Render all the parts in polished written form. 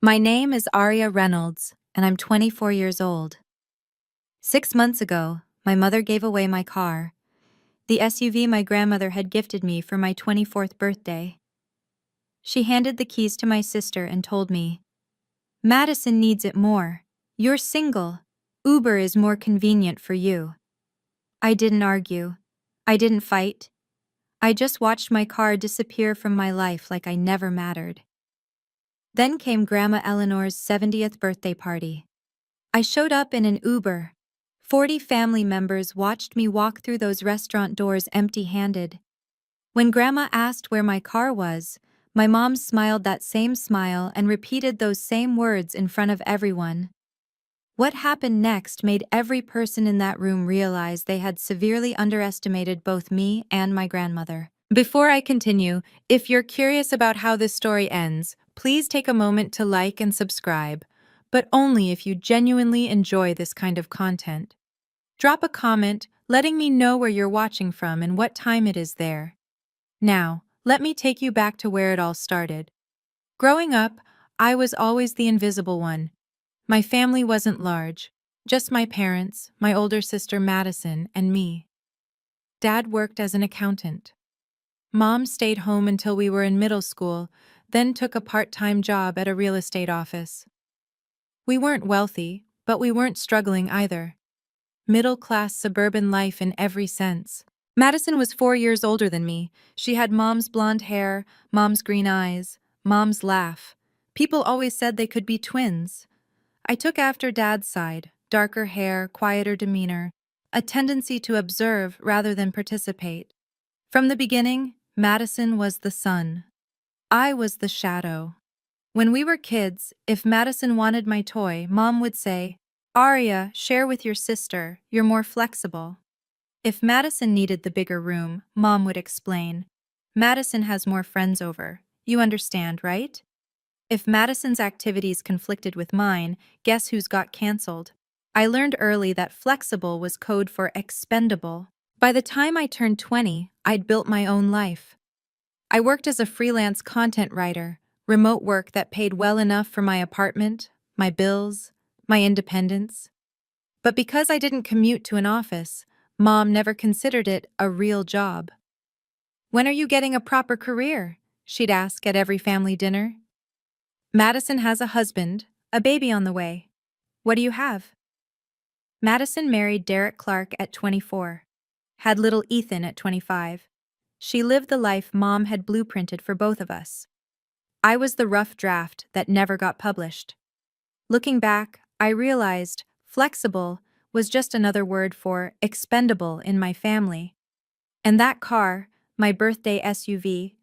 My name is Aria Reynolds, and I'm 24 years old. 6 months ago, my mother gave away my car, the SUV my grandmother had gifted me for my 24th birthday. She handed the keys to my sister and told me, "Madison needs it more. You're single. Uber is more convenient for you." I didn't argue. I didn't fight. I just watched my car disappear from my life like I never mattered. Then came Grandma Eleanor's 70th birthday party. I showed up in an Uber. 40 family members watched me walk through those restaurant doors empty-handed. When Grandma asked where my car was, my mom smiled that same smile and repeated those same words in front of everyone. What happened next made every person in that room realize they had severely underestimated both me and my grandmother. Before I continue, if you're curious about how this story ends, please take a moment to like and subscribe, but only if you genuinely enjoy this kind of content. Drop a comment letting me know where you're watching from and what time it is there. Now, let me take you back to where it all started. Growing up, I was always the invisible one. My family wasn't large, just my parents, my older sister Madison, and me. Dad worked as an accountant. Mom stayed home until we were in middle school, then took a part-time job at a real estate office. We weren't wealthy, but we weren't struggling either. Middle-class suburban life in every sense. Madison was 4 years older than me. She had Mom's blonde hair, Mom's green eyes, Mom's laugh. People always said they could be twins. I took after Dad's side, darker hair, quieter demeanor, a tendency to observe rather than participate. From the beginning, Madison was the sun. I was the shadow. When we were kids, if Madison wanted my toy, Mom would say, "Aria, share with your sister, you're more flexible." If Madison needed the bigger room, Mom would explain, "Madison has more friends over. You understand, right?" If Madison's activities conflicted with mine, guess who's got canceled? I learned early that flexible was code for expendable. By the time I turned 20, I'd built my own life. I worked as a freelance content writer, remote work that paid well enough for my apartment, my bills, my independence. But because I didn't commute to an office, Mom never considered it a real job. "When are you getting a proper career?" she'd ask at every family dinner. "Madison has a husband, a baby on the way. What do you have?" Madison married Derek Clark at 24, had little Ethan at 25. She lived the life Mom had blueprinted for both of us. I was the rough draft that never got published. Looking back, I realized flexible was just another word for expendable in my family. And that car, my birthday SUV,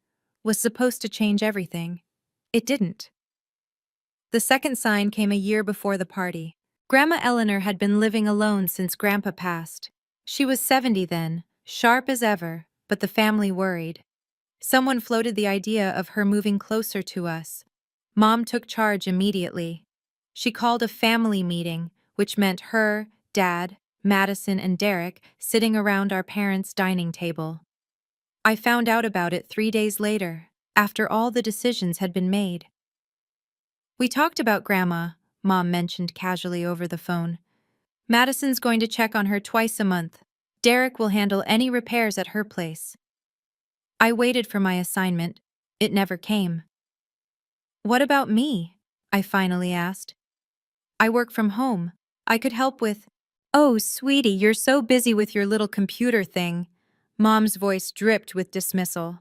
was supposed to change everything. It didn't. The second sign came a year before the party. Grandma Eleanor had been living alone since Grandpa passed. She was 70 then, sharp as ever, but the family worried. Someone floated the idea of her moving closer to us. Mom took charge immediately. She called a family meeting, which meant her, Dad, Madison, and Derek sitting around our parents' dining table. I found out about it 3 days later, after all the decisions had been made. "We talked about Grandma," Mom mentioned casually over the phone. "Madison's going to check on her twice a month. Derek will handle any repairs at her place." I waited for my assignment. It never came. "What about me?" I finally asked. "I work from home. I could help with—" "Oh, sweetie, you're so busy with your little computer thing." Mom's voice dripped with dismissal.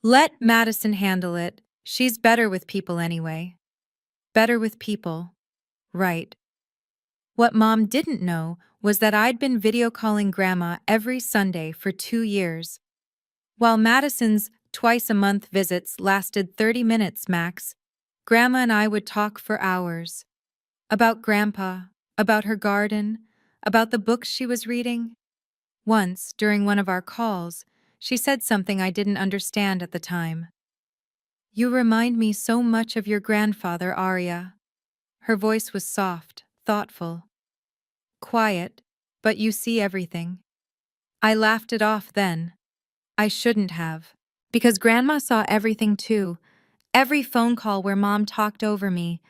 "Let Madison handle it. She's better with people anyway." Better with people. Right. What Mom didn't know was that I'd been video calling Grandma every Sunday for 2 years. While Madison's twice-a-month visits lasted 30 minutes max, Grandma and I would talk for hours. About Grandpa, about her garden, about the books she was reading. Once, during one of our calls, she said something I didn't understand at the time. "You remind me so much of your grandfather, Aria." Her voice was soft, thoughtful. "Quiet, but you see everything." I laughed it off then. I shouldn't have. Because Grandma saw everything too. Every phone call where Mom talked over me.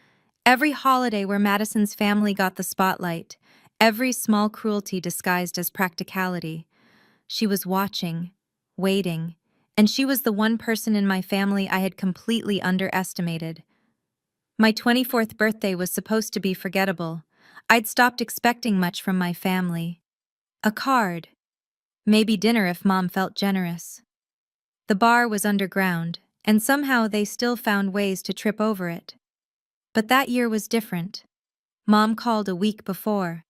Every holiday where Madison's family got the spotlight, every small cruelty disguised as practicality. She was watching, waiting, and she was the one person in my family I had completely underestimated. My 24th birthday was supposed to be forgettable. I'd stopped expecting much from my family. A card. Maybe dinner if Mom felt generous. The bar was underground, and somehow they still found ways to trip over it. But that year was different. Mom called a week before.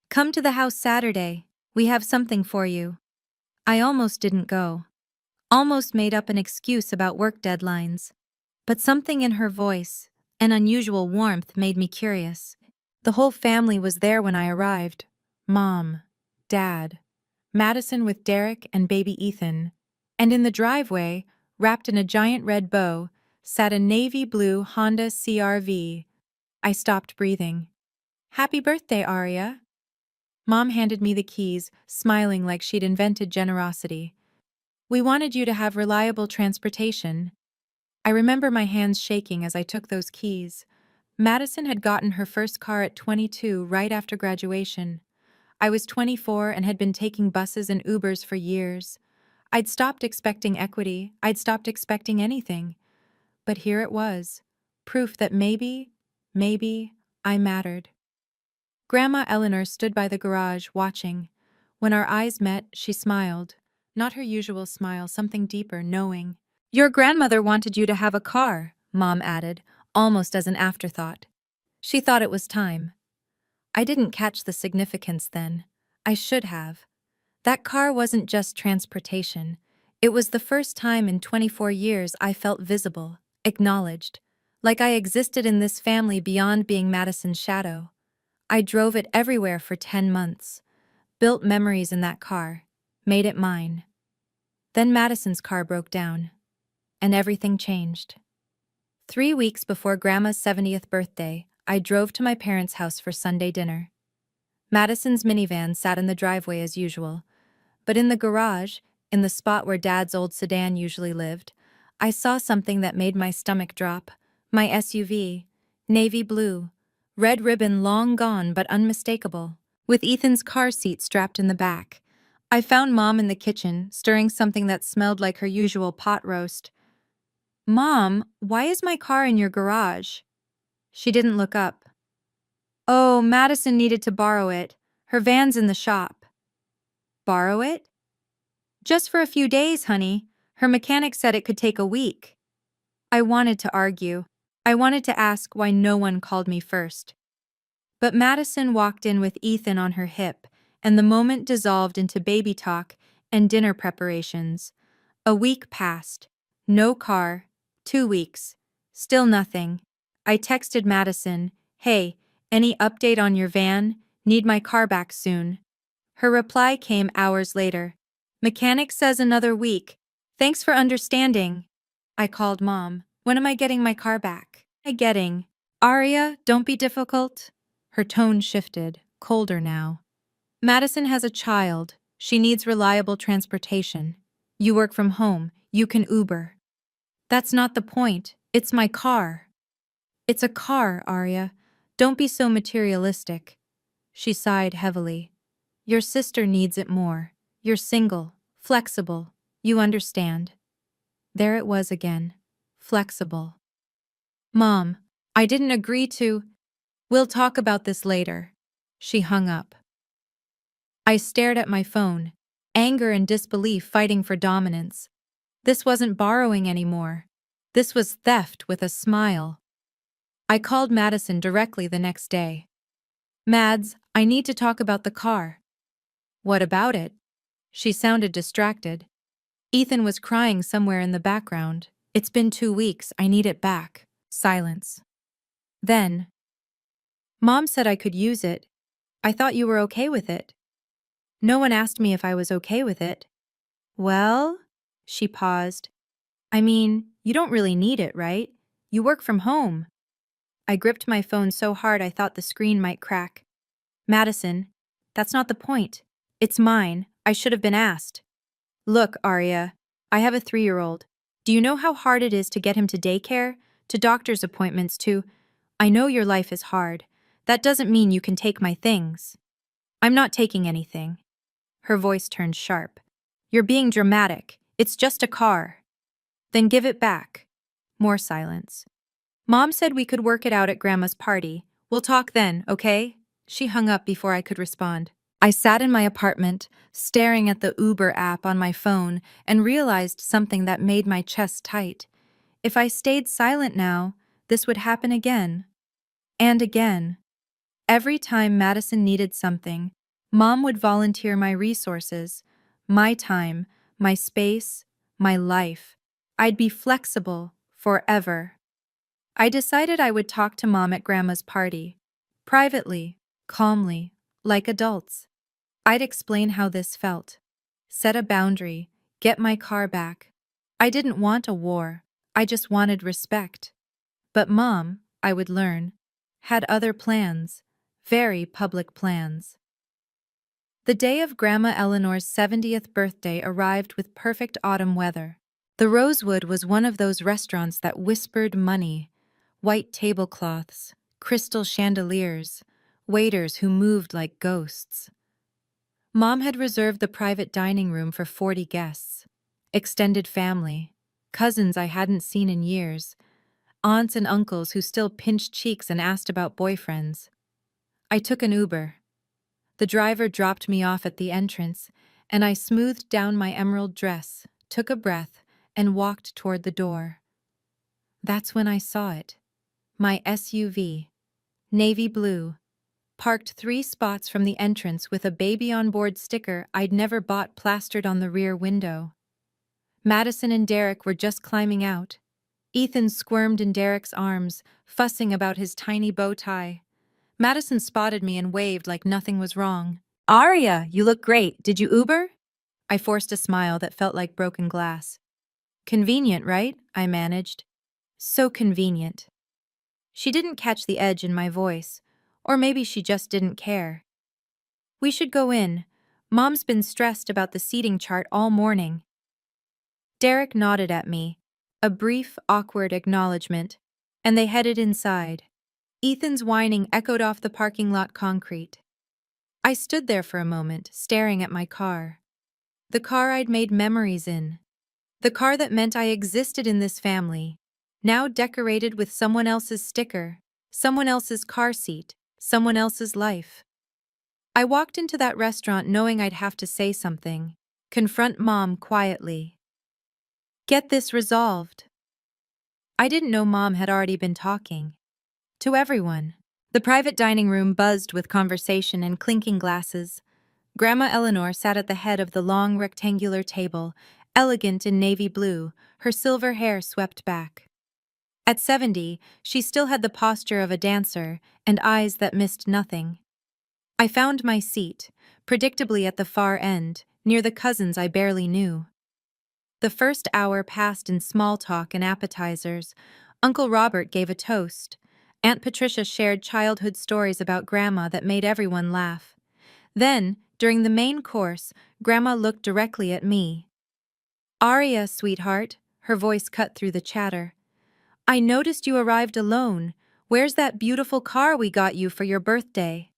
"Come to the house Saturday. We have something for you." I almost didn't go. Almost made up an excuse about work deadlines. But something in her voice, an unusual warmth, made me curious. The whole family was there when I arrived. Mom, Dad, Madison with Derek and baby Ethan. And in the driveway, wrapped in a giant red bow, sat a navy blue Honda CR-V. I stopped breathing. "Happy birthday, Aria." Mom handed me the keys, smiling like she'd invented generosity. "We wanted you to have reliable transportation." I remember my hands shaking as I took those keys. Madison had gotten her first car at 22 right after graduation. I was 24 and had been taking buses and Ubers for years. I'd stopped expecting equity, I'd stopped expecting anything. But here it was, proof that maybe, I mattered. Grandma Eleanor stood by the garage, watching. When our eyes met, she smiled. Not her usual smile, something deeper, knowing. "Your grandmother wanted you to have a car," Mom added, almost as an afterthought. She thought it was time. I didn't catch the significance then. I should have. That car wasn't just transportation. It was the first time in 24 years I felt visible, acknowledged, like I existed in this family beyond being Madison's shadow. I drove it everywhere for 10 months, built memories in that car, made it mine. Then Madison's car broke down, and everything changed. 3 weeks before Grandma's 70th birthday, I drove to my parents' house for Sunday dinner. Madison's minivan sat in the driveway as usual, but in the garage, in the spot where Dad's old sedan usually lived, I saw something that made my stomach drop. My SUV, navy blue, red ribbon long gone but unmistakable, with Ethan's car seat strapped in the back. I found Mom in the kitchen, stirring something that smelled like her usual pot roast. "Mom, why is my car in your garage?" She didn't look up. "Oh, Madison needed to borrow it. Her van's in the shop." "Borrow it?" "Just for a few days, honey. Her mechanic said it could take a week." I wanted to argue. I wanted to ask why no one called me first. But Madison walked in with Ethan on her hip, and the moment dissolved into baby talk and dinner preparations. A week passed. No car. 2 weeks. Still nothing. I texted Madison, "Hey, any update on your van? Need my car back soon." Her reply came hours later. "Mechanic says another week. Thanks for understanding." I called Mom. "When am I getting my car back?" "Aria, don't be difficult." Her tone shifted, colder now. "Madison has a child. She needs reliable transportation. You work from home. You can Uber." "That's not the point. It's my car." "It's a car, Aria. Don't be so materialistic." She sighed heavily. "Your sister needs it more. You're single, flexible. You understand." There it was again. Flexible. "Mom, I didn't agree to." "We'll talk about this later." She hung up. I stared at my phone, anger and disbelief fighting for dominance. This wasn't borrowing anymore. This was theft with a smile. I called Madison directly the next day. "Mads, I need to talk about the car." "What about it?" She sounded distracted. Ethan was crying somewhere in the background. "It's been 2 weeks, I need it back." Silence. Then, "Mom said I could use it. I thought you were okay with it." "No one asked me if I was okay with it." "Well?" She paused. "I mean, you don't really need it, right? You work from home." I gripped my phone so hard I thought the screen might crack. "Madison, that's not the point. It's mine. I should have been asked." "Look, Aria, I have a 3-year-old. Do you know how hard it is to get him to daycare, to doctor's appointments, to—" I know your life is hard. That doesn't mean you can take my things. I'm not taking anything. Her voice turned sharp. You're being dramatic. It's just a car. Then give it back. More silence. Mom said we could work it out at Grandma's party. We'll talk then, okay? She hung up before I could respond. I sat in my apartment, staring at the Uber app on my phone, and realized something that made my chest tight. If I stayed silent now, this would happen again. And again. Every time Madison needed something, Mom would volunteer my resources, my time, my space, my life. I'd be flexible, forever. I decided I would talk to Mom at Grandma's party. Privately, calmly, like adults. I'd explain how this felt. Set a boundary, get my car back. I didn't want a war, I just wanted respect. But Mom, I would learn, had other plans, very public plans. The day of Grandma Eleanor's 70th birthday arrived with perfect autumn weather. The Rosewood was one of those restaurants that whispered money, white tablecloths, crystal chandeliers, waiters who moved like ghosts. Mom had reserved the private dining room for 40 guests, extended family, cousins I hadn't seen in years, aunts and uncles who still pinched cheeks and asked about boyfriends. I took an Uber. The driver dropped me off at the entrance, and I smoothed down my emerald dress, took a breath, and walked toward the door. That's when I saw it. My SUV, navy blue, parked 3 spots from the entrance with a baby on board sticker I'd never bought plastered on the rear window. Madison and Derek were just climbing out. Ethan squirmed in Derek's arms, fussing about his tiny bow tie. Madison spotted me and waved like nothing was wrong. Aria, you look great. Did you Uber? I forced a smile that felt like broken glass. Convenient, right? I managed. So convenient. She didn't catch the edge in my voice, or maybe she just didn't care. We should go in. Mom's been stressed about the seating chart all morning. Derek nodded at me, a brief, awkward acknowledgement, and they headed inside. Ethan's whining echoed off the parking lot concrete. I stood there for a moment, staring at my car. The car I'd made memories in. The car that meant I existed in this family, now decorated with someone else's sticker, someone else's car seat, someone else's life. I walked into that restaurant knowing I'd have to say something, confront Mom quietly. Get this resolved. I didn't know Mom had already been talking. To everyone. The private dining room buzzed with conversation and clinking glasses. Grandma Eleanor sat at the head of the long rectangular table, elegant in navy blue, her silver hair swept back. At 70, she still had the posture of a dancer and eyes that missed nothing. I found my seat, predictably at the far end, near the cousins I barely knew. The first hour passed in small talk and appetizers. Uncle Robert gave a toast. Aunt Patricia shared childhood stories about Grandma that made everyone laugh. Then, during the main course, Grandma looked directly at me. Aria, sweetheart, her voice cut through the chatter. I noticed you arrived alone. Where's that beautiful car we got you for your birthday?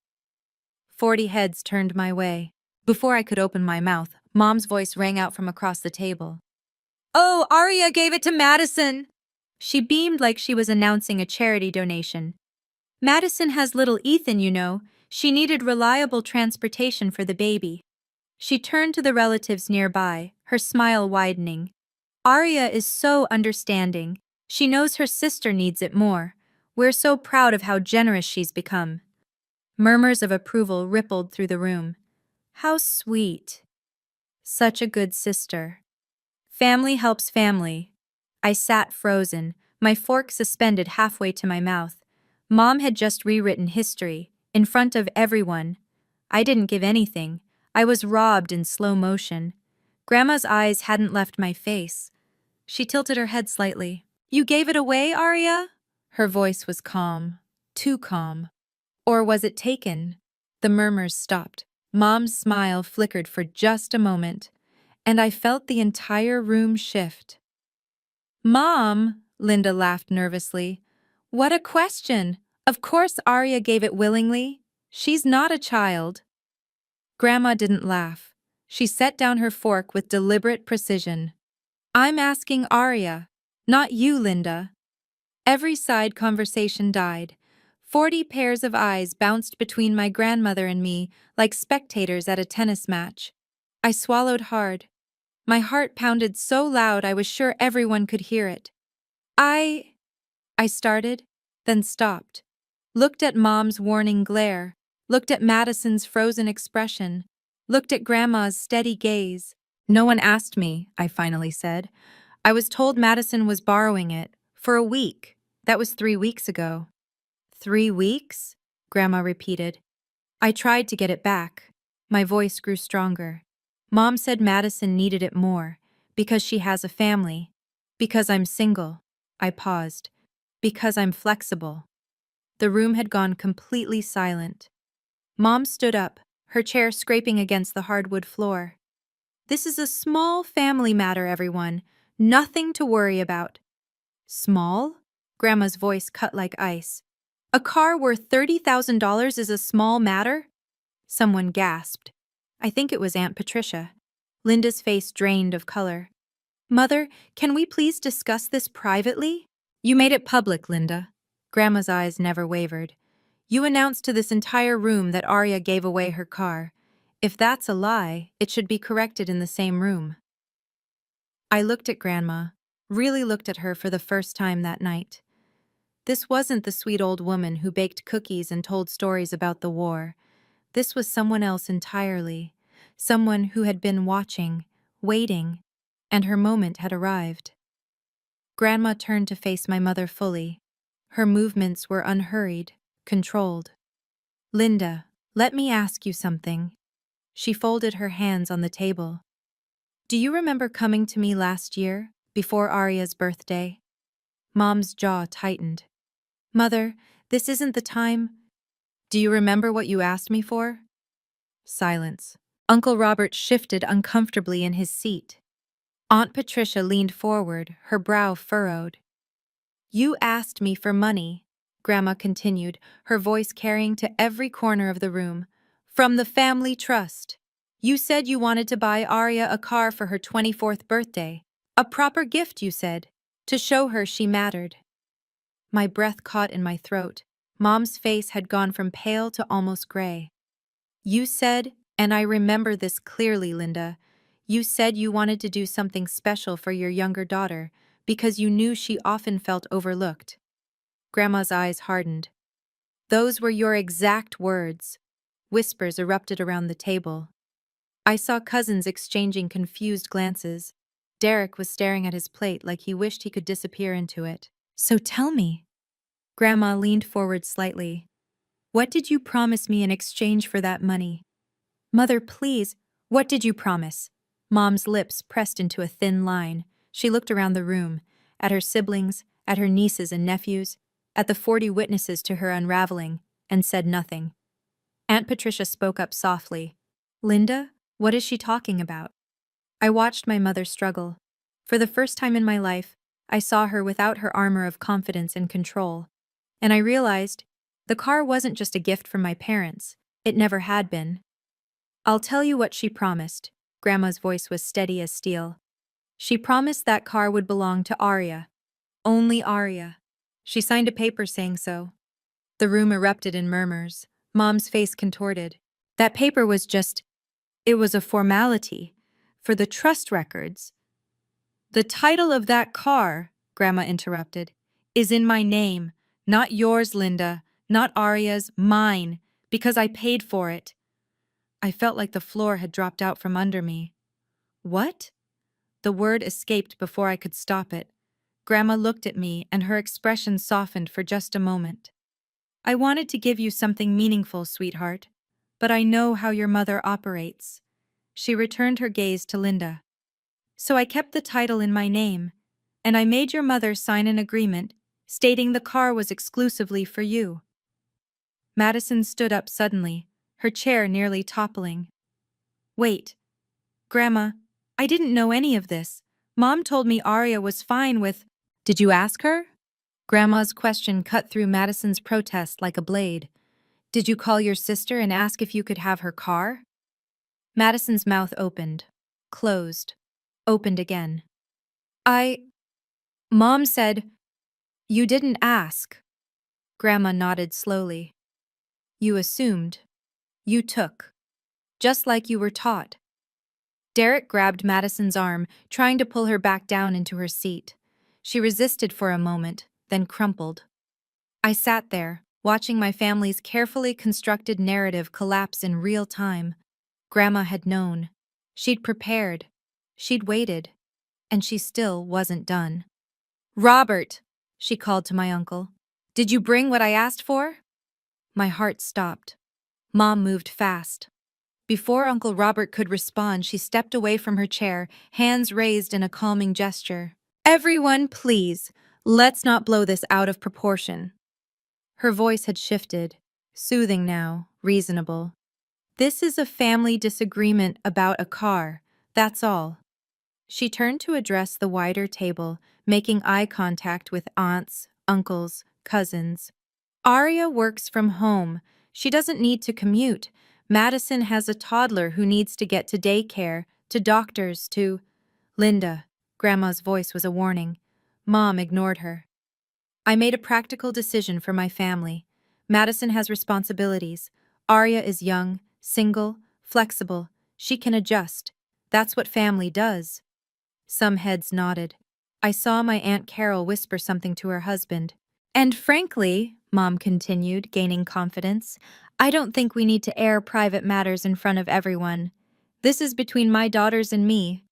40 heads turned my way. Before I could open my mouth, Mom's voice rang out from across the table. Oh, Aria gave it to Madison! She beamed like she was announcing a charity donation. Madison has little Ethan, you know. She needed reliable transportation for the baby. She turned to the relatives nearby, her smile widening. Aria is so understanding. She knows her sister needs it more. We're so proud of how generous she's become. Murmurs of approval rippled through the room. How sweet. Such a good sister. Family helps family. I sat frozen, my fork suspended halfway to my mouth. Mom had just rewritten history, in front of everyone. I didn't give anything. I was robbed in slow motion. Grandma's eyes hadn't left my face. She tilted her head slightly. You gave it away, Aria? Her voice was calm. Too calm. Or was it taken? The murmurs stopped. Mom's smile flickered for just a moment, and I felt the entire room shift. Mom, Linda laughed nervously. What a question! Of course Arya gave it willingly. She's not a child. Grandma didn't laugh. She set down her fork with deliberate precision. I'm asking Arya, not you, Linda. Every side conversation died. 40 pairs of eyes bounced between my grandmother and me like spectators at a tennis match. I swallowed hard. My heart pounded so loud I was sure everyone could hear it. I started, then stopped. Looked at Mom's warning glare, looked at Madison's frozen expression, looked at Grandma's steady gaze. No one asked me, I finally said. I was told Madison was borrowing it, for a week. That was 3 weeks ago. 3 weeks? Grandma repeated. I tried to get it back. My voice grew stronger. Mom said Madison needed it more, because she has a family. Because I'm single. I paused. Because I'm flexible. The room had gone completely silent. Mom stood up, her chair scraping against the hardwood floor. This is a small family matter, everyone. Nothing to worry about. Small? Grandma's voice cut like ice. A car worth $30,000 is a small matter? Someone gasped. I think it was Aunt Patricia. Linda's face drained of color. Mother, can we please discuss this privately? You made it public, Linda. Grandma's eyes never wavered. You announced to this entire room that Arya gave away her car. If that's a lie, it should be corrected in the same room. I looked at Grandma, really looked at her for the first time that night. This wasn't the sweet old woman who baked cookies and told stories about the war. This was someone else entirely, someone who had been watching, waiting, and her moment had arrived. Grandma turned to face my mother fully. Her movements were unhurried, controlled. Linda, let me ask you something. She folded her hands on the table. Do you remember coming to me last year, before Arya's birthday? Mom's jaw tightened. Mother, this isn't the time. Do you remember what you asked me for? Silence. Uncle Robert shifted uncomfortably in his seat. Aunt Patricia leaned forward, her brow furrowed. You asked me for money, Grandma continued, her voice carrying to every corner of the room. From the family trust. You said you wanted to buy Arya a car for her 24th birthday. A proper gift, you said, to show her she mattered. My breath caught in my throat. Mom's face had gone from pale to almost gray. You said, and I remember this clearly, Linda, you said you wanted to do something special for your younger daughter because you knew she often felt overlooked. Grandma's eyes hardened. Those were your exact words. Whispers erupted around the table. I saw cousins exchanging confused glances. Derek was staring at his plate like he wished he could disappear into it. So tell me. Grandma leaned forward slightly. What did you promise me in exchange for that money? Mother, please, what did you promise? Mom's lips pressed into a thin line. She looked around the room, at her siblings, at her nieces and nephews, at the 40 witnesses to her unraveling, and said nothing. Aunt Patricia spoke up softly. Linda, what is she talking about? I watched my mother struggle. For the first time in my life, I saw her without her armor of confidence and control. And I realized, the car wasn't just a gift from my parents. It never had been. I'll tell you what she promised. Grandma's voice was steady as steel. She promised that car would belong to Arya. Only Arya. She signed a paper saying so. The room erupted in murmurs. Mom's face contorted. That paper was it was a formality. For the trust records. The title of that car, Grandma interrupted, is in my name. Not yours, Linda. Not Arya's, mine. Because I paid for it. I felt like the floor had dropped out from under me. What? The word escaped before I could stop it. Grandma looked at me and her expression softened for just a moment. I wanted to give you something meaningful, sweetheart, but I know how your mother operates. She returned her gaze to Linda. So I kept the title in my name, and I made your mother sign an agreement stating the car was exclusively for you. Madison stood up suddenly, her chair nearly toppling. Wait. Grandma, I didn't know any of this. Mom told me Arya was fine with... Did you ask her? Grandma's question cut through Madison's protest like a blade. Did you call your sister and ask if you could have her car? Madison's mouth opened, closed, opened again. Mom said, you didn't ask. Grandma nodded slowly. You assumed. You took. Just like you were taught. Derek grabbed Madison's arm, trying to pull her back down into her seat. She resisted for a moment, then crumpled. I sat there, watching my family's carefully constructed narrative collapse in real time. Grandma had known. She'd prepared. She'd waited. And she still wasn't done. Robert, she called to my uncle. Did you bring what I asked for? My heart stopped. Mom moved fast. Before Uncle Robert could respond, she stepped away from her chair, hands raised in a calming gesture. Everyone, please, let's not blow this out of proportion. Her voice had shifted, soothing now, reasonable. This is a family disagreement about a car, that's all. She turned to address the wider table, making eye contact with aunts, uncles, cousins. Aria works from home. She doesn't need to commute. Madison has a toddler who needs to get to daycare, to doctors, to... Linda. Grandma's voice was a warning. Mom ignored her. I made a practical decision for my family. Madison has responsibilities. Aria is young, single, flexible. She can adjust. That's what family does. Some heads nodded. I saw my Aunt Carol whisper something to her husband. And frankly, Mom continued, gaining confidence, I don't think we need to air private matters in front of everyone. This is between my daughters and me.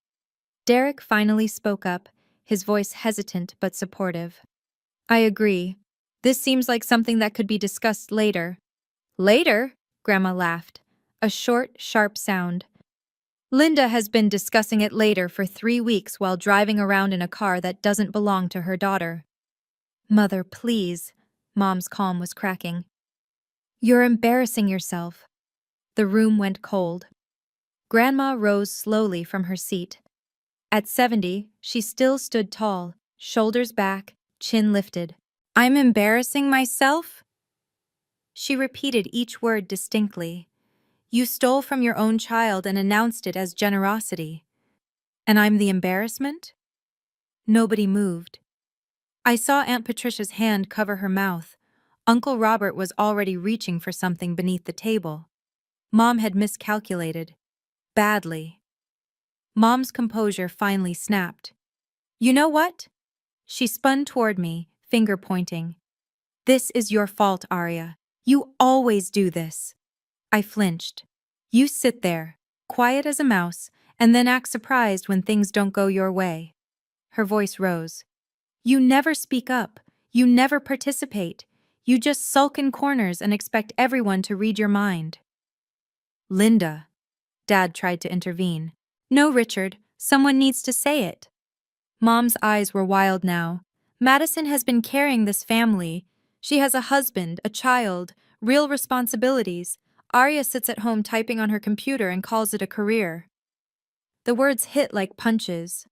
Derek finally spoke up, his voice hesitant but supportive. I agree. This seems like something that could be discussed later. Later? Grandma laughed. A short, sharp sound. Linda has been discussing it later for 3 weeks while driving around in a car that doesn't belong to her daughter. Mother, please. Mom's calm was cracking. You're embarrassing yourself. The room went cold. Grandma rose slowly from her seat. At 70, she still stood tall, shoulders back, chin lifted. I'm embarrassing myself? She repeated each word distinctly. You stole from your own child and announced it as generosity. And I'm the embarrassment? Nobody moved. I saw Aunt Patricia's hand cover her mouth. Uncle Robert was already reaching for something beneath the table. Mom had miscalculated. Badly. Mom's composure finally snapped. You know what? She spun toward me, finger pointing. This is your fault, Aria. You always do this. I flinched. You sit there, quiet as a mouse, and then act surprised when things don't go your way. Her voice rose. You never speak up. You never participate. You just sulk in corners and expect everyone to read your mind. Linda. Dad tried to intervene. No, Richard. Someone needs to say it. Mom's eyes were wild now. Madison has been carrying this family. She has a husband, a child, real responsibilities. Aria sits at home typing on her computer and calls it a career. The words hit like punches.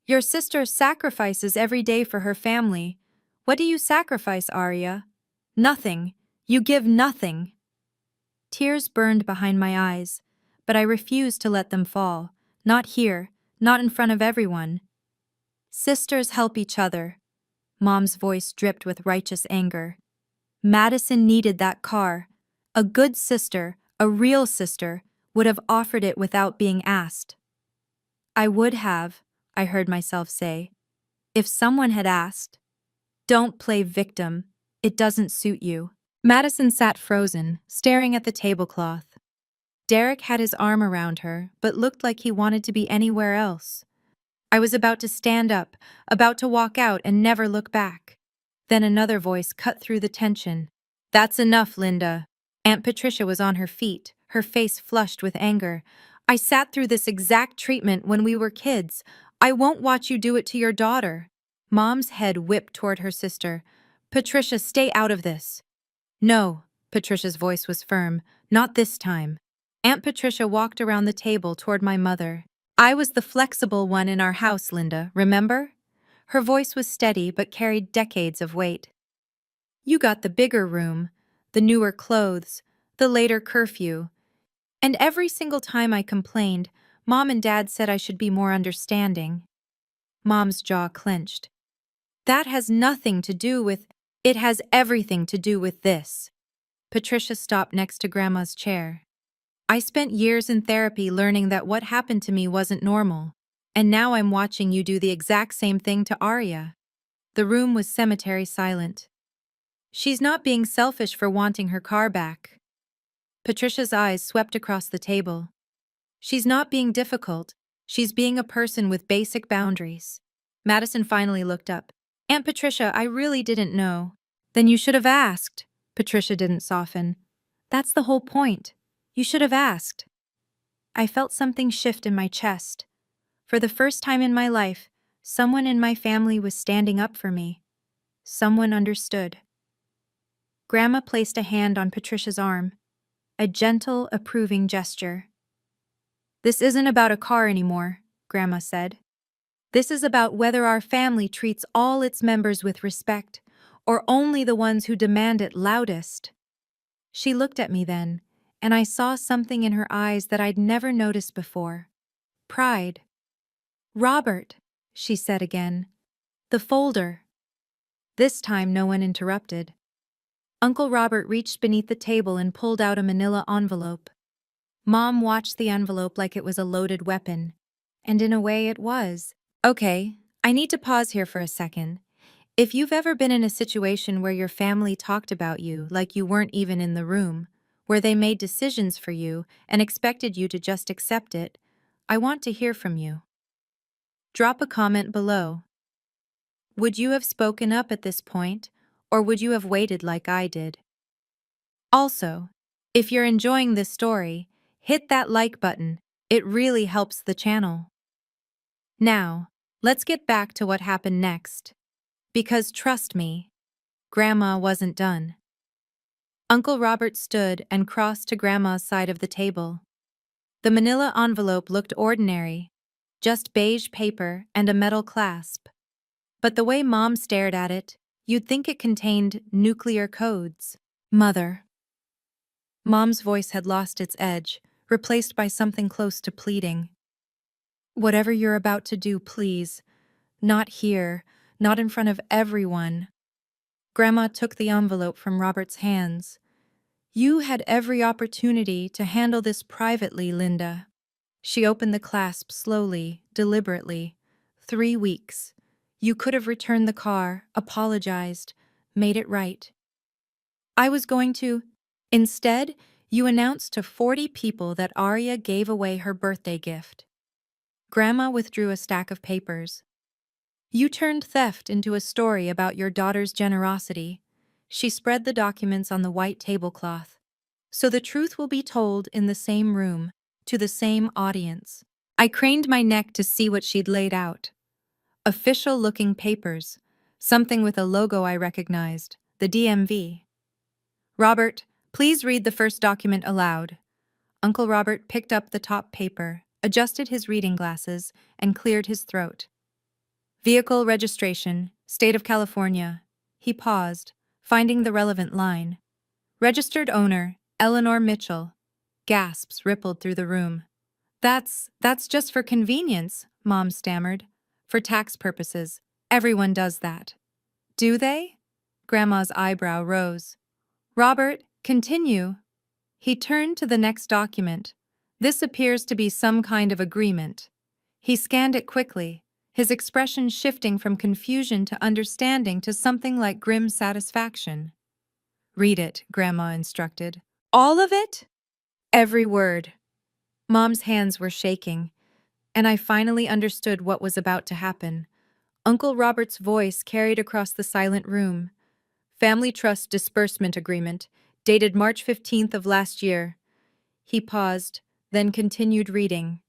Your sister sacrifices every day for her family. What do you sacrifice, Aria? Nothing. You give nothing. Tears burned behind my eyes, but I refused to let them fall. Not here, not in front of everyone. Sisters help each other. Mom's voice dripped with righteous anger. Madison needed that car. A good sister, a real sister, would have offered it without being asked. I would have, I heard myself say, if someone had asked. Don't play victim. It doesn't suit you. Madison sat frozen, staring at the tablecloth. Derek had his arm around her, but looked like he wanted to be anywhere else. I was about to stand up, about to walk out and never look back. Then another voice cut through the tension. That's enough, Linda. Aunt Patricia was on her feet, her face flushed with anger. I sat through this exact treatment when we were kids. I won't watch you do it to your daughter. Mom's head whipped toward her sister. Patricia, stay out of this. No, Patricia's voice was firm. Not this time. Aunt Patricia walked around the table toward my mother. I was the flexible one in our house, Linda, remember? Her voice was steady but carried decades of weight. You got the bigger room, the newer clothes, the later curfew. And every single time I complained, Mom and Dad said I should be more understanding. Mom's jaw clenched. That has nothing to do with— It has everything to do with this. Patricia stopped next to Grandma's chair. I spent years in therapy learning that what happened to me wasn't normal. And now I'm watching you do the exact same thing to Arya. The room was cemetery silent. She's not being selfish for wanting her car back. Patricia's eyes swept across the table. She's not being difficult. She's being a person with basic boundaries. Madison finally looked up. Aunt Patricia, I really didn't know. Then you should have asked. Patricia didn't soften. That's the whole point. You should have asked. I felt something shift in my chest. For the first time in my life, someone in my family was standing up for me. Someone understood. Grandma placed a hand on Patricia's arm. A gentle, approving gesture. This isn't about a car anymore, Grandma said. This is about whether our family treats all its members with respect, or only the ones who demand it loudest. She looked at me then, and I saw something in her eyes that I'd never noticed before. Pride. Robert, she said again. The folder. This time no one interrupted. Uncle Robert reached beneath the table and pulled out a manila envelope. Mom watched the envelope like it was a loaded weapon. And in a way it was. Okay, I need to pause here for a second. If you've ever been in a situation where your family talked about you like you weren't even in the room, where they made decisions for you and expected you to just accept it, I want to hear from you. Drop a comment below. Would you have spoken up at this point, or would you have waited like I did? Also, if you're enjoying this story, hit that like button. It really helps the channel. Now, let's get back to what happened next. Because trust me, Grandma wasn't done. Uncle Robert stood and crossed to Grandma's side of the table. The manila envelope looked ordinary, just beige paper and a metal clasp. But the way Mom stared at it, you'd think it contained nuclear codes. Mother. Mom's voice had lost its edge, replaced by something close to pleading. Whatever you're about to do, please. Not here, not in front of everyone. Grandma took the envelope from Robert's hands. You had every opportunity to handle this privately, Linda. She opened the clasp slowly, deliberately. 3 weeks. You could have returned the car, apologized, made it right. I was going to. Instead, you announced to 40 people that Arya gave away her birthday gift. Grandma withdrew a stack of papers. You turned theft into a story about your daughter's generosity. She spread the documents on the white tablecloth. So the truth will be told in the same room, to the same audience. I craned my neck to see what she'd laid out. Official-looking papers, something with a logo I recognized, the DMV. Robert, please read the first document aloud. Uncle Robert picked up the top paper, adjusted his reading glasses, and cleared his throat. Vehicle registration, State of California. He paused, finding the relevant line. Registered owner, Eleanor Mitchell. Gasps rippled through the room. That's just for convenience, Mom stammered. For tax purposes, everyone does that. Do they? Grandma's eyebrow rose. Robert, continue. He turned to the next document. This appears to be some kind of agreement. He scanned it quickly, his expression shifting from confusion to understanding to something like grim satisfaction. Read it, Grandma instructed. All of it? Every word. Mom's hands were shaking, and I finally understood what was about to happen. Uncle Robert's voice carried across the silent room. Family Trust Disbursement Agreement, dated March 15th of last year. He paused, then continued reading.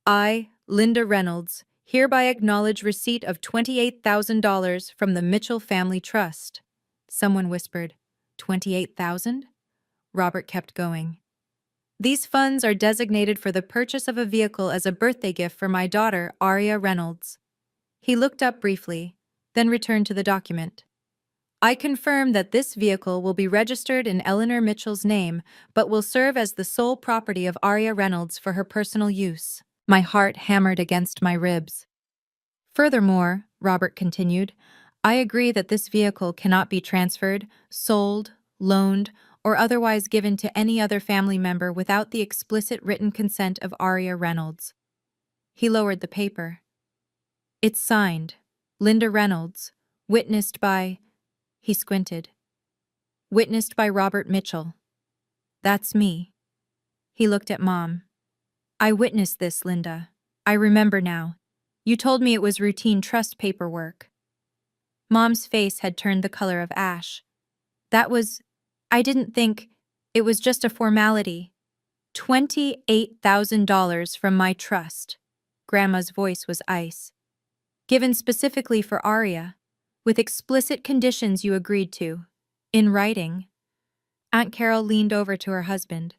I, Linda Reynolds, hereby acknowledge receipt of $28,000 from the Mitchell Family Trust. Someone whispered, 28,000? Robert kept going. These funds are designated for the purchase of a vehicle as a birthday gift for my daughter, Arya Reynolds. He looked up briefly, then returned to the document. I confirm that this vehicle will be registered in Eleanor Mitchell's name, but will serve as the sole property of Aria Reynolds for her personal use. My heart hammered against my ribs. Furthermore, Robert continued, I agree that this vehicle cannot be transferred, sold, loaned, or otherwise given to any other family member without the explicit written consent of Aria Reynolds. He lowered the paper. It's signed, Linda Reynolds, witnessed by... He squinted. Witnessed by Robert Mitchell. That's me. He looked at Mom. I witnessed this, Linda. I remember now. You told me it was routine trust paperwork. Mom's face had turned the color of ash. I didn't think, it was just a formality. $28,000 from my trust. Grandma's voice was ice. Given specifically for Aria, with explicit conditions you agreed to. In writing. Aunt Carol leaned over to her husband.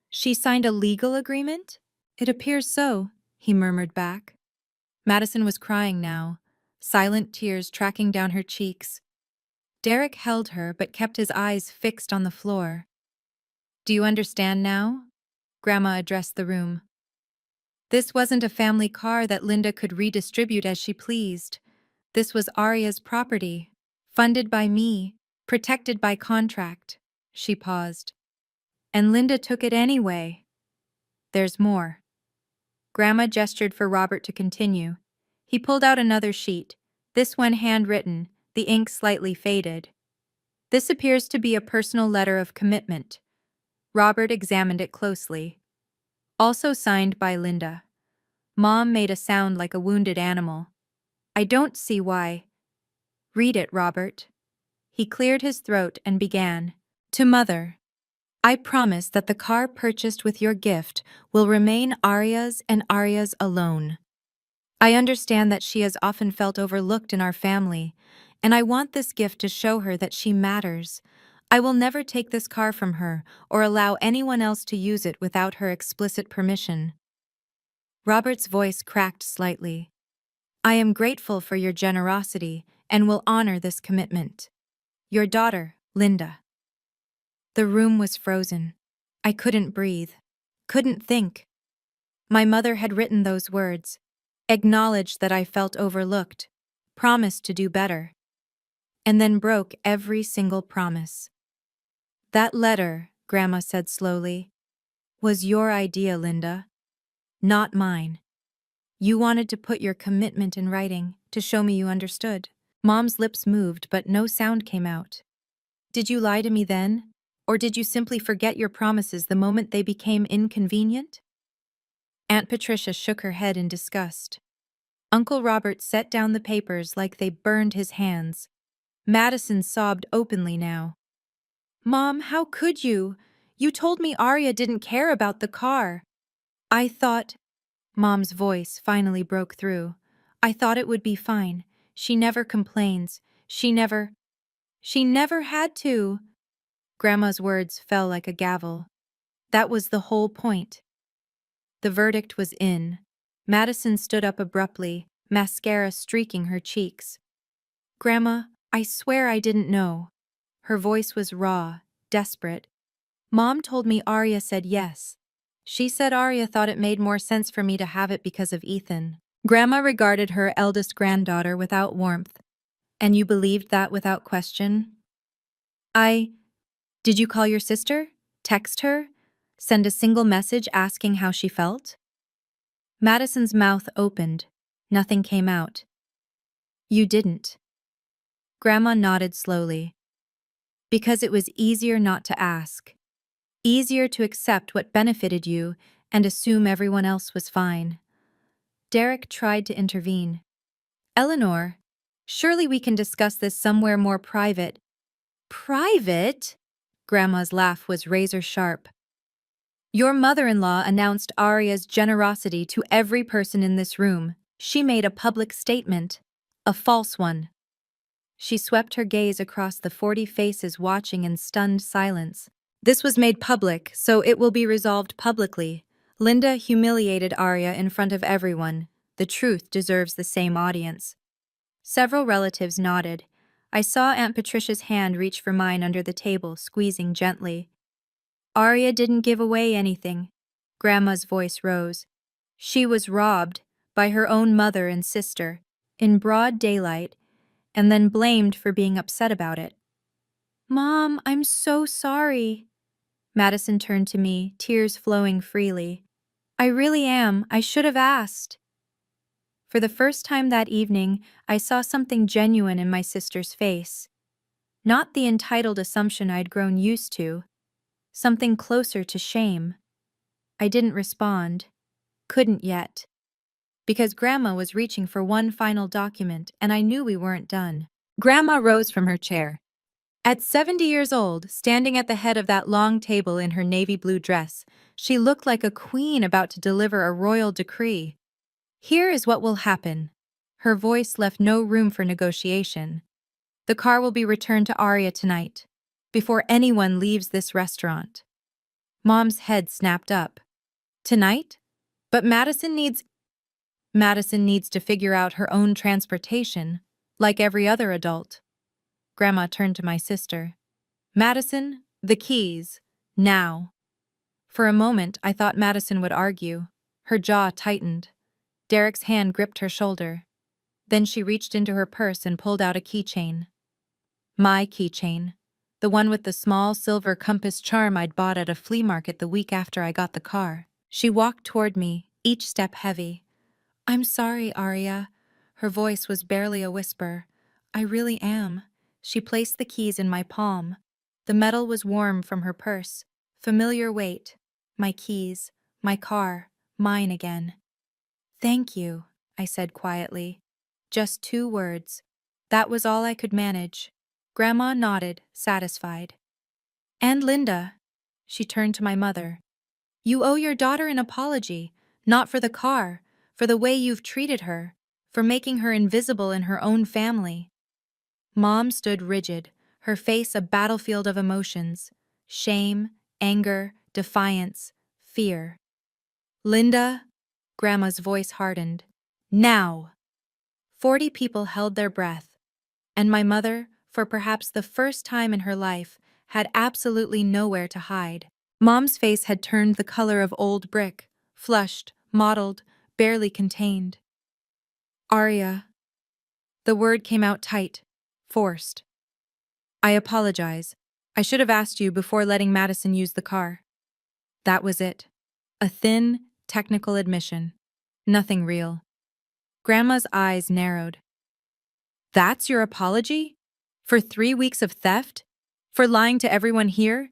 She signed a legal agreement? It appears so, he murmured back. Madison was crying now, silent tears tracking down her cheeks. Derek held her but kept his eyes fixed on the floor. Do you understand now? Grandma addressed the room. This wasn't a family car that Linda could redistribute as she pleased. This was Aria's property, funded by me, protected by contract. She paused. And Linda took it anyway. There's more. Grandma gestured for Robert to continue. He pulled out another sheet, this one handwritten, the ink slightly faded. This appears to be a personal letter of commitment. Robert examined it closely. Also signed by Linda. Mom made a sound like a wounded animal. I don't see why. Read it, Robert. He cleared his throat and began. To Mother. I promise that the car purchased with your gift will remain Aria's and Aria's alone. I understand that she has often felt overlooked in our family, and I want this gift to show her that she matters. I will never take this car from her or allow anyone else to use it without her explicit permission. Robert's voice cracked slightly. I am grateful for your generosity and will honor this commitment. Your daughter, Linda. The room was frozen. I couldn't breathe, couldn't think. My mother had written those words, acknowledged that I felt overlooked, promised to do better, and then broke every single promise. That letter, Grandma said slowly, was your idea, Linda, not mine. You wanted to put your commitment in writing to show me you understood. Mom's lips moved, but no sound came out. Did you lie to me then? Or did you simply forget your promises the moment they became inconvenient? Aunt Patricia shook her head in disgust. Uncle Robert set down the papers like they burned his hands. Madison sobbed openly now. Mom, how could you? You told me Aria didn't care about the car. I thought... Mom's voice finally broke through. I thought it would be fine. She never complains. She never had to. Grandma's words fell like a gavel. That was the whole point. The verdict was in. Madison stood up abruptly, mascara streaking her cheeks. Grandma, I swear I didn't know. Her voice was raw, desperate. Mom told me Aria said yes. She said Aria thought it made more sense for me to have it because of Ethan. Grandma regarded her eldest granddaughter without warmth. And you believed that without question? Did you call your sister? Text her? Send a single message asking how she felt? Madison's mouth opened. Nothing came out. You didn't. Grandma nodded slowly. Because it was easier not to ask. Easier to accept what benefited you and assume everyone else was fine. Derek tried to intervene. Eleanor, surely we can discuss this somewhere more private. Private? Grandma's laugh was razor-sharp. Your mother-in-law announced Aria's generosity to every person in this room. She made a public statement. A false one. She swept her gaze across the 40 faces watching in stunned silence. This was made public, so it will be resolved publicly. Linda humiliated Aria in front of everyone. The truth deserves the same audience. Several relatives nodded. I saw Aunt Patricia's hand reach for mine under the table, squeezing gently. Arya didn't give away anything. Grandma's voice rose. She was robbed by her own mother and sister, in broad daylight, and then blamed for being upset about it. Mom, I'm so sorry. Madison turned to me, tears flowing freely. I really am. I should have asked. For the first time that evening, I saw something genuine in my sister's face. Not the entitled assumption I'd grown used to. Something closer to shame. I didn't respond. Couldn't yet. Because Grandma was reaching for one final document, and I knew we weren't done. Grandma rose from her chair. At 70 years old, standing at the head of that long table in her navy blue dress, she looked like a queen about to deliver a royal decree. Here is what will happen. Her voice left no room for negotiation. The car will be returned to Arya tonight, before anyone leaves this restaurant. Mom's head snapped up. Tonight? But Madison needs to figure out her own transportation, like every other adult. Grandma turned to my sister. Madison, the keys, now. For a moment, I thought Madison would argue. Her jaw tightened. Derek's hand gripped her shoulder. Then she reached into her purse and pulled out a keychain. My keychain. The one with the small silver compass charm I'd bought at a flea market the week after I got the car. She walked toward me, each step heavy. I'm sorry, Arya. Her voice was barely a whisper. I really am. She placed the keys in my palm. The metal was warm from her purse. Familiar weight. My keys. My car. Mine again. Thank you, I said quietly. Just 2 words. That was all I could manage. Grandma nodded, satisfied. And Linda. She turned to my mother. You owe your daughter an apology, not for the car, for the way you've treated her, for making her invisible in her own family. Mom stood rigid, her face a battlefield of emotions. Shame, anger, defiance, fear. Linda, Grandma's voice hardened. Now! 40 people held their breath, and my mother, for perhaps the first time in her life, had absolutely nowhere to hide. Mom's face had turned the color of old brick, flushed, mottled, barely contained. Arya. The word came out tight, forced. I apologize. I should have asked you before letting Madison use the car. That was it. A thin, technical admission. Nothing real. Grandma's eyes narrowed. That's your apology? For 3 weeks of theft? For lying to everyone here?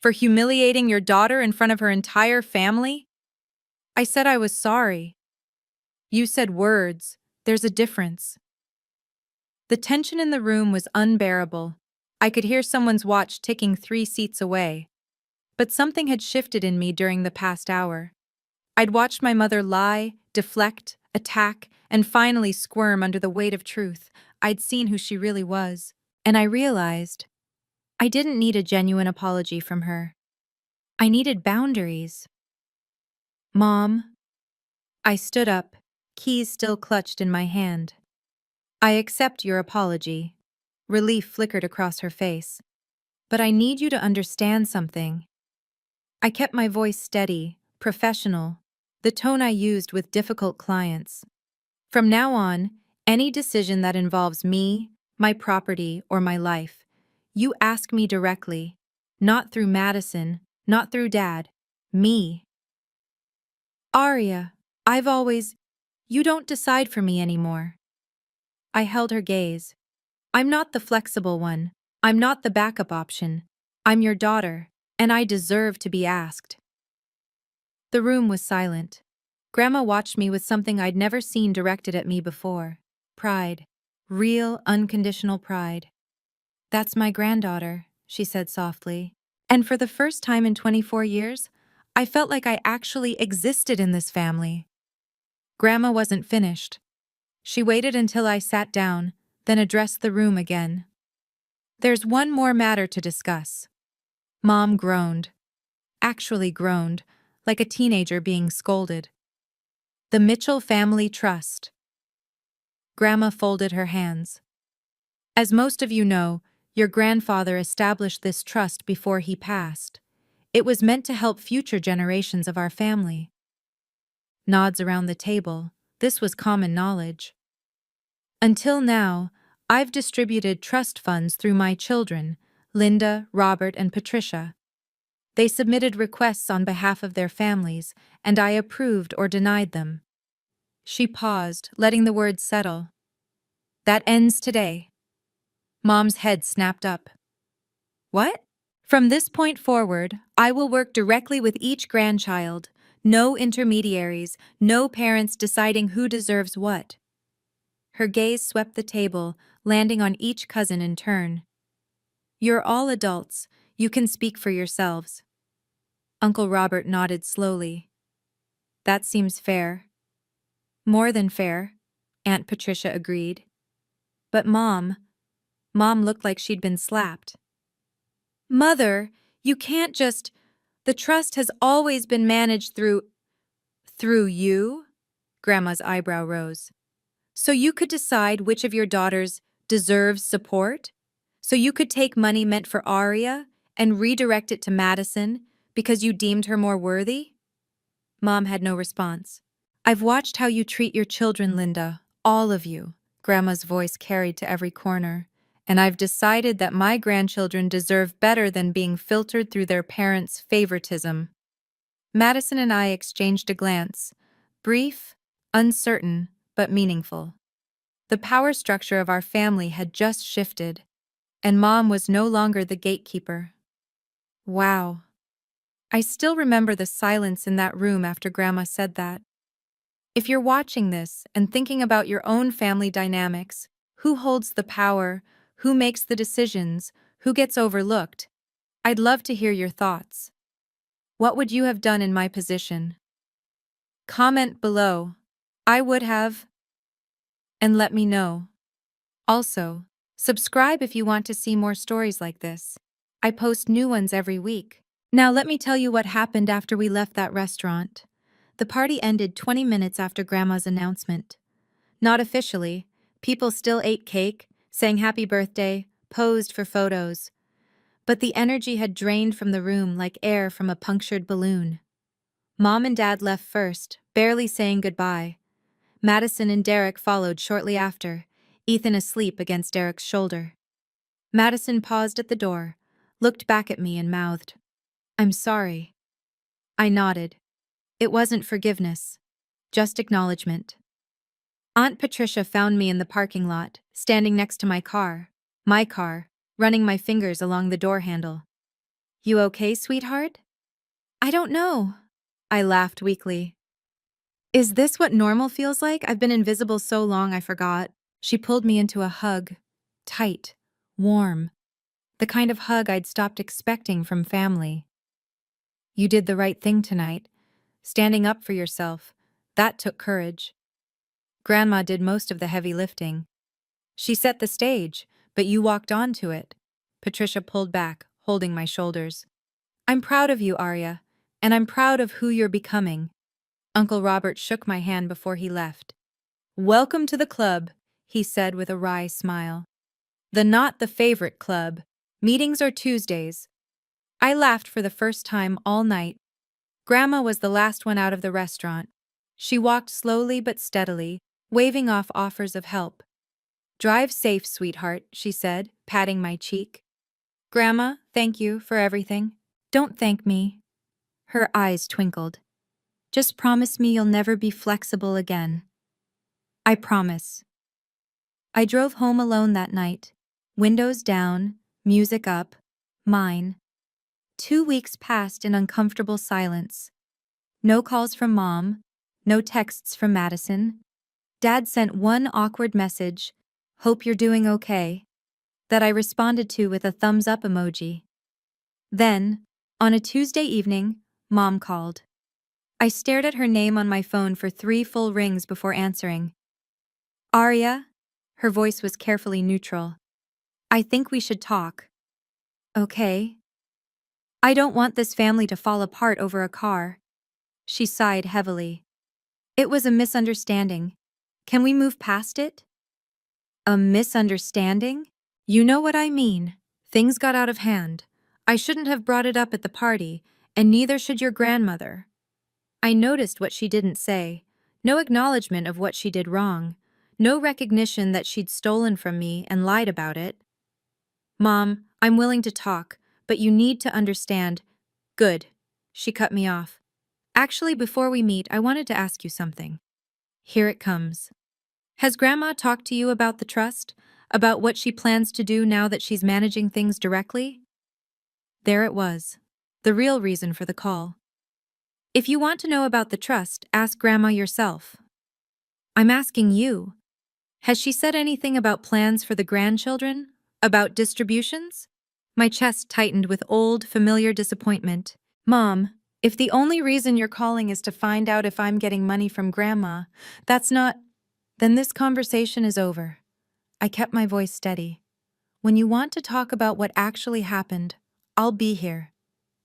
For humiliating your daughter in front of her entire family? I said I was sorry. You said words. There's a difference. The tension in the room was unbearable. I could hear someone's watch ticking 3 seats away. But something had shifted in me during the past hour. I'd watched my mother lie, deflect, attack, and finally squirm under the weight of truth. I'd seen who she really was. And I realized I didn't need a genuine apology from her. I needed boundaries. Mom. I stood up, keys still clutched in my hand. I accept your apology. Relief flickered across her face. But I need you to understand something. I kept my voice steady, professional, the tone I used with difficult clients. From now on, any decision that involves me, my property, or my life, you ask me directly, not through Madison, not through Dad, me. Arya, you don't decide for me anymore. I held her gaze. I'm not the flexible one. I'm not the backup option. I'm your daughter, and I deserve to be asked. The room was silent. Grandma watched me with something I'd never seen directed at me before. Pride. Real, unconditional pride. That's my granddaughter, she said softly. And for the first time in 24 years, I felt like I actually existed in this family. Grandma wasn't finished. She waited until I sat down, then addressed the room again. There's one more matter to discuss. Mom groaned. Actually groaned, like a teenager being scolded. The Mitchell family trust. Grandma folded her hands. As most of you know, your grandfather established this trust before he passed. It was meant to help future generations of our family. Nods around the table. This was common knowledge. Until now, I've distributed trust funds through my children, Linda, Robert, and Patricia. They submitted requests on behalf of their families, and I approved or denied them. She paused, letting the words settle. That ends today. Mom's head snapped up. What? From this point forward, I will work directly with each grandchild. No intermediaries, no parents deciding who deserves what. Her gaze swept the table, landing on each cousin in turn. You're all adults. You can speak for yourselves. Uncle Robert nodded slowly. That seems fair. More than fair, Aunt Patricia agreed. But Mom looked like she'd been slapped. Mother, you can't just... The trust has always been managed through you? Grandma's eyebrow rose. So you could decide which of your daughters deserves support? So you could take money meant for Aria and redirect it to Madison because you deemed her more worthy? Mom had no response. I've watched how you treat your children, Linda, all of you, Grandma's voice carried to every corner, and I've decided that my grandchildren deserve better than being filtered through their parents' favoritism. Madison and I exchanged a glance, brief, uncertain, but meaningful. The power structure of our family had just shifted, and Mom was no longer the gatekeeper. Wow. I still remember the silence in that room after Grandma said that. If you're watching this and thinking about your own family dynamics, who holds the power, who makes the decisions, who gets overlooked, I'd love to hear your thoughts. What would you have done in my position? Comment below. I would have. And let me know. Also, subscribe if you want to see more stories like this. I post new ones every week. Now let me tell you what happened after we left that restaurant. The party ended 20 minutes after Grandma's announcement. Not officially. People still ate cake, sang happy birthday, posed for photos. But the energy had drained from the room like air from a punctured balloon. Mom and Dad left first, barely saying goodbye. Madison and Derek followed shortly after, Ethan asleep against Derek's shoulder. Madison paused at the door, looked back at me and mouthed, "I'm sorry." I nodded. It wasn't forgiveness, just acknowledgement. Aunt Patricia found me in the parking lot, standing next to my car, running my fingers along the door handle. "You okay, sweetheart?" "I don't know." I laughed weakly. "Is this what normal feels like? I've been invisible so long I forgot." She pulled me into a hug. Tight, warm. The kind of hug I'd stopped expecting from family. "You did the right thing tonight. Standing up for yourself. That took courage. Grandma did most of the heavy lifting. She set the stage, but you walked onto it." Patricia pulled back, holding my shoulders. "I'm proud of you, Arya, and I'm proud of who you're becoming." Uncle Robert shook my hand before he left. "Welcome to the club," he said with a wry smile. "The not the favorite club. Meetings are Tuesdays." I laughed for the first time all night. Grandma was the last one out of the restaurant. She walked slowly but steadily, waving off offers of help. "Drive safe, sweetheart," she said, patting my cheek. "Grandma, thank you for everything." "Don't thank me." Her eyes twinkled. "Just promise me you'll never be flexible again." "I promise." I drove home alone that night, windows down, music up, mine. 2 weeks passed in uncomfortable silence. No calls from Mom, no texts from Madison. Dad sent one awkward message, "Hope you're doing okay," that I responded to with a thumbs up emoji. Then, on a Tuesday evening, Mom called. I stared at her name on my phone for 3 full rings before answering. "Arya?" Her voice was carefully neutral. "I think we should talk." "Okay." "I don't want this family to fall apart over a car." She sighed heavily. "It was a misunderstanding. Can we move past it?" A misunderstanding? You know what I mean. Things got out of hand. I shouldn't have brought it up at the party, and neither should your grandmother. I noticed what she didn't say. No acknowledgement of what she did wrong. No recognition that she'd stolen from me and lied about it. Mom, I'm willing to talk, but you need to understand. Good. She cut me off. Actually, before we meet, I wanted to ask you something. Here it comes. Has Grandma talked to you about the trust? About what she plans to do now that she's managing things directly? There it was. The real reason for the call. If you want to know about the trust, ask Grandma yourself. I'm asking you. Has she said anything about plans for the grandchildren? About distributions? My chest tightened with old, familiar disappointment. Mom, if the only reason you're calling is to find out if I'm getting money from Grandma, that's not... Then this conversation is over. I kept my voice steady. When you want to talk about what actually happened, I'll be here.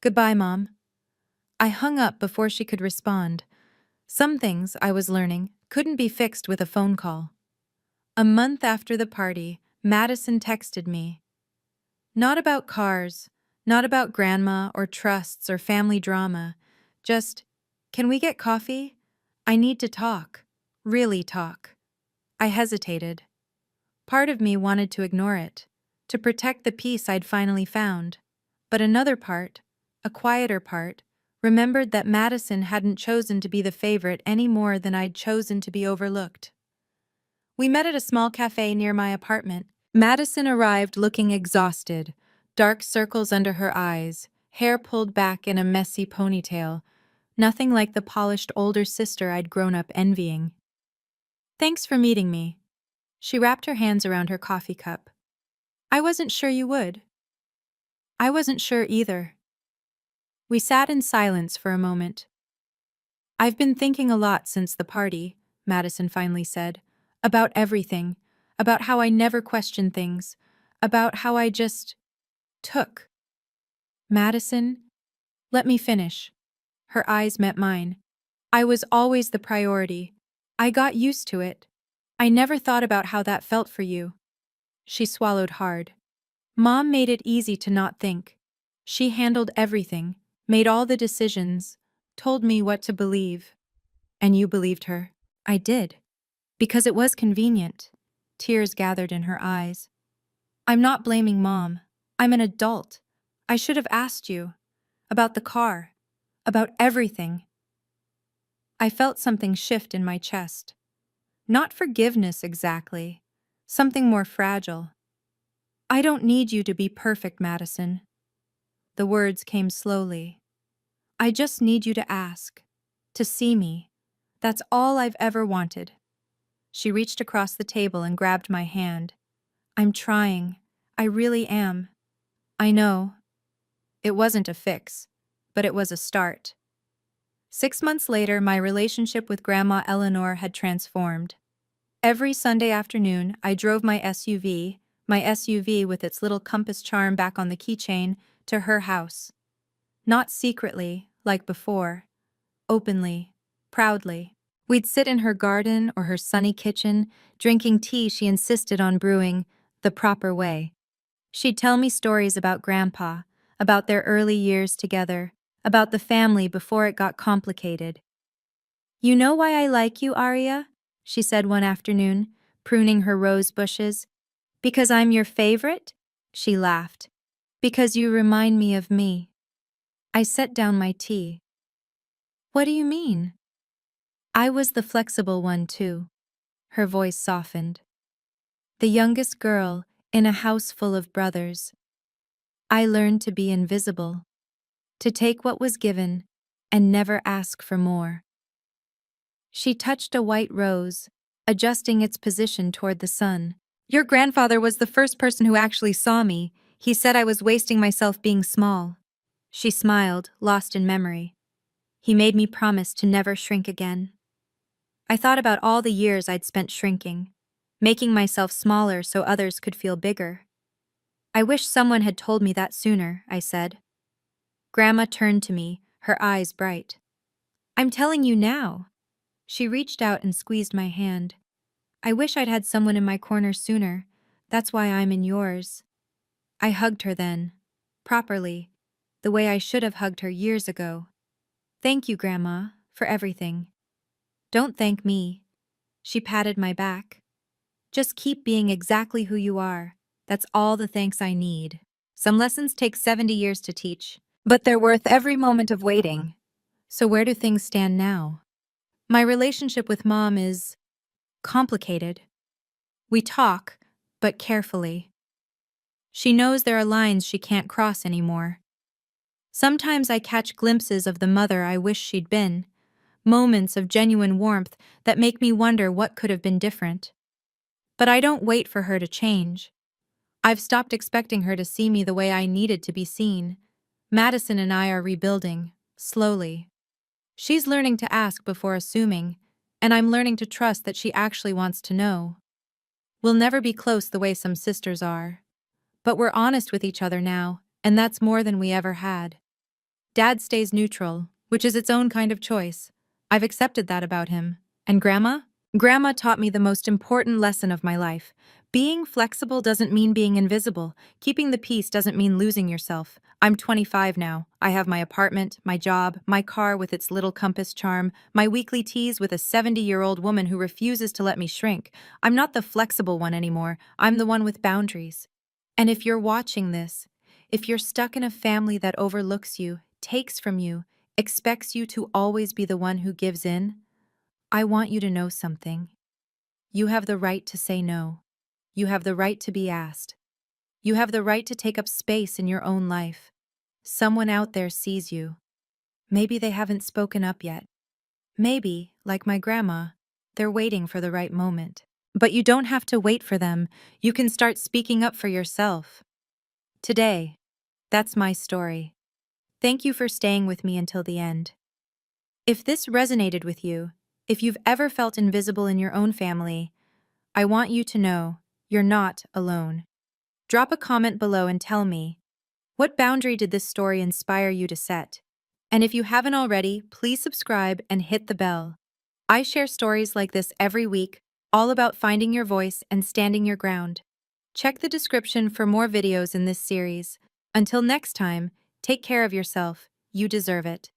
Goodbye, Mom. I hung up before she could respond. Some things, I was learning, couldn't be fixed with a phone call. A month after the party, Madison texted me. Not about cars, not about Grandma or trusts or family drama. Just, can we get coffee? I need to talk. Really talk. I hesitated. Part of me wanted to ignore it, to protect the peace I'd finally found. But another part, a quieter part, remembered that Madison hadn't chosen to be the favorite any more than I'd chosen to be overlooked. We met at a small cafe near my apartment. Madison arrived looking exhausted, dark circles under her eyes, hair pulled back in a messy ponytail, nothing like the polished older sister I'd grown up envying. Thanks for meeting me. She wrapped her hands around her coffee cup. I wasn't sure you would. I wasn't sure either. We sat in silence for a moment. I've been thinking a lot since the party, Madison finally said, about everything, about how I never questioned things, about how I just took. Madison, let me finish. Her eyes met mine. I was always the priority. I got used to it. I never thought about how that felt for you. She swallowed hard. Mom made it easy to not think. She handled everything, made all the decisions, told me what to believe. And you believed her. I did. Because it was convenient. Tears gathered in her eyes. I'm not blaming Mom. I'm an adult. I should have asked you. About the car. About everything. I felt something shift in my chest. Not forgiveness exactly. Something more fragile. I don't need you to be perfect, Madison. The words came slowly. I just need you to ask. To see me. That's all I've ever wanted. She reached across the table and grabbed my hand. I'm trying. I really am. I know. It wasn't a fix, but it was a start. 6 months later, my relationship with Grandma Eleanor had transformed. Every Sunday afternoon, I drove my SUV with its little compass charm back on the keychain, to her house. Not secretly, like before. Openly. Proudly. We'd sit in her garden or her sunny kitchen, drinking tea she insisted on brewing the proper way. She'd tell me stories about Grandpa, about their early years together, about the family before it got complicated. You know why I like you, Arya? She said one afternoon, pruning her rose bushes. Because I'm your favorite? She laughed. Because you remind me of me. I set down my tea. What do you mean? I was the flexible one too. Her voice softened. The youngest girl in a house full of brothers. I learned to be invisible. To take what was given and never ask for more. She touched a white rose, adjusting its position toward the sun. Your grandfather was the first person who actually saw me. He said I was wasting myself being small. She smiled, lost in memory. He made me promise to never shrink again. I thought about all the years I'd spent shrinking, making myself smaller so others could feel bigger. I wish someone had told me that sooner, I said. Grandma turned to me, her eyes bright. I'm telling you now. She reached out and squeezed my hand. I wish I'd had someone in my corner sooner. That's why I'm in yours. I hugged her then. Properly. The way I should have hugged her years ago. Thank you, Grandma, for everything. Don't thank me. She patted my back. Just keep being exactly who you are. That's all the thanks I need. Some lessons take 70 years to teach, but they're worth every moment of waiting. So where do things stand now? My relationship with Mom is complicated. We talk, but carefully. She knows there are lines she can't cross anymore. Sometimes I catch glimpses of the mother I wish she'd been, moments of genuine warmth that make me wonder what could have been different. But I don't wait for her to change. I've stopped expecting her to see me the way I needed to be seen. Madison and I are rebuilding, slowly. She's learning to ask before assuming, and I'm learning to trust that she actually wants to know. We'll never be close the way some sisters are. But we're honest with each other now, and that's more than we ever had. Dad stays neutral, which is its own kind of choice. I've accepted that about him. And Grandma? Grandma taught me the most important lesson of my life. Being flexible doesn't mean being invisible. Keeping the peace doesn't mean losing yourself. I'm 25 now. I have my apartment, my job, my car with its little compass charm, my weekly teas with a 70-year-old woman who refuses to let me shrink. I'm not the flexible one anymore. I'm the one with boundaries. And if you're watching this, if you're stuck in a family that overlooks you, takes from you, expects you to always be the one who gives in, I want you to know something. You have the right to say no. You have the right to be asked. You have the right to take up space in your own life. Someone out there sees you. Maybe they haven't spoken up yet. Maybe, like my grandma, they're waiting for the right moment. But you don't have to wait for them. You can start speaking up for yourself. Today, that's my story. Thank you for staying with me until the end. If this resonated with you, if you've ever felt invisible in your own family, I want you to know you're not alone. Drop a comment below and tell me, what boundary did this story inspire you to set? And if you haven't already, please subscribe and hit the bell. I share stories like this every week, all about finding your voice and standing your ground. Check the description for more videos in this series. Until next time, take care of yourself. You deserve it.